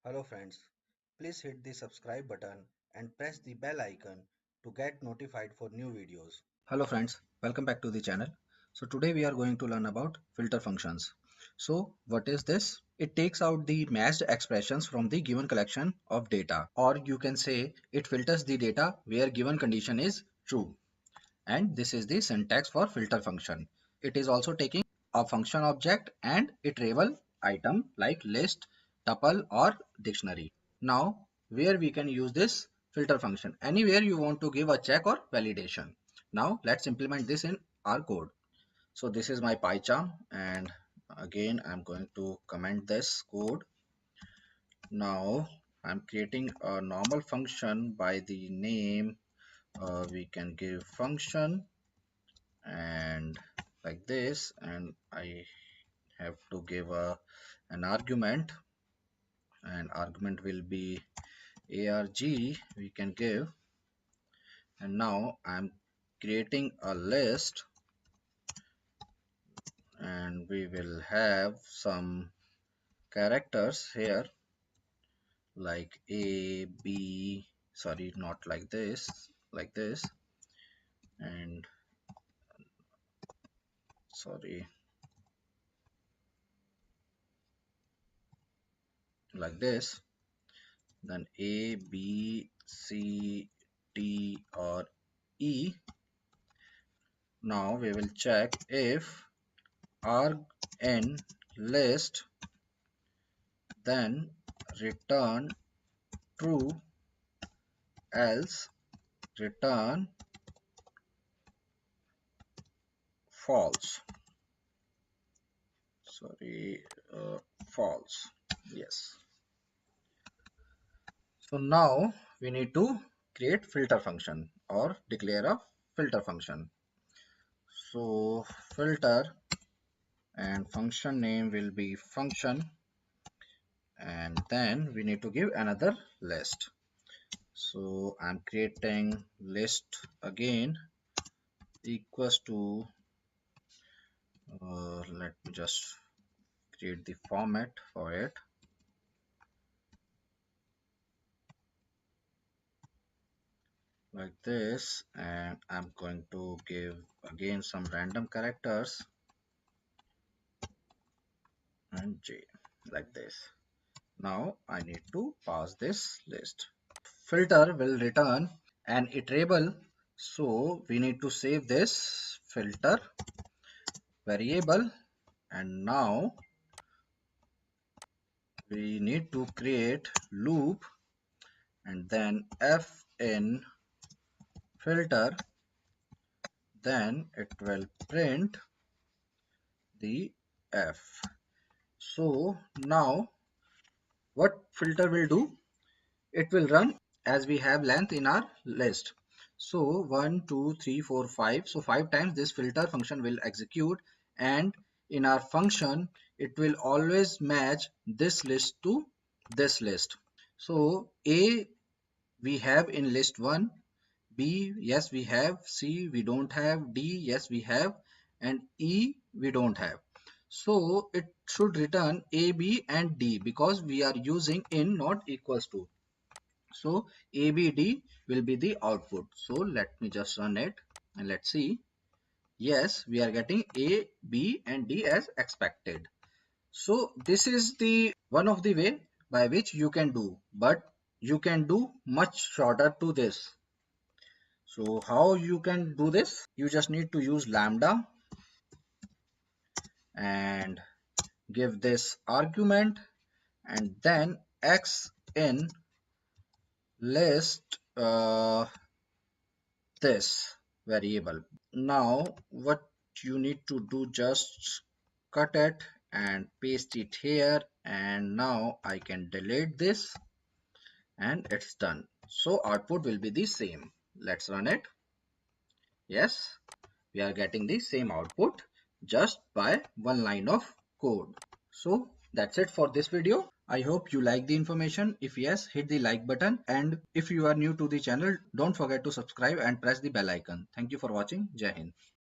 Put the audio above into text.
Hello friends, please hit the subscribe button and press the bell icon to get notified for new videos. Hello friends, welcome back to the channel. So today we are going to learn about filter functions. So what is this? It takes out the matched expressions from the given collection of data, or you can say it filters the data where given condition is true. And this is the syntax for filter function. It is also taking a function object and its label item like list, tuple or dictionary. Now where we can use this filter function? Anywhere you want to give a check or validation. Now let's implement this in our code. So this is my PyCharm, and again I'm going to comment this code. Now I'm creating a normal function by the name, we can give function and like this, and I have to give an argument, and argument will be arg we can give. And now I'm creating a list, and we will have some characters here like a b, sorry, not like this, like this, and sorry, like this, then a b c d or e. Now we will check if arg n list, then return true, else return false. Sorry, false. Yes. So now we need to create filter function or declare a filter function. So filter, and function name will be function, and then we need to give another list. So I'm creating list again equals to, let me just create the format for it, like this, and I'm going to give again some random characters and j, like this. Now I need to pass this list. Filter will return an iterable, so we need to save this filter variable, and now we need to create loop, and then f in filter, then it will print the f. So now what filter will do, it will run as we have length in our list. So 1 2 3 4 5, so 5 times this filter function will execute, and in our function it will always match this list to this list. So a we have in list 1, b yes we have, c we don't have, d yes we have, and e we don't have. So it should return a, b and d because we are using in not equals to. So abd will be the output. So let me just run it and let's see. Yes, we are getting a, b and d as expected. So this is the one of the way by which you can do, but you can do much shorter to this. So how you can do this? You just need to use lambda and give this argument, and then x in list this variable. Now what you need to do, just cut it and paste it here, and now I can delete this and it's done. So output will be the same. Let's run it. Yes, we are getting the same output just by one line of code. So that's it for this video. I hope you like the information. If yes, hit the like button, and if you are new to the channel, don't forget to subscribe and press the bell icon. Thank you for watching. Jai Hind.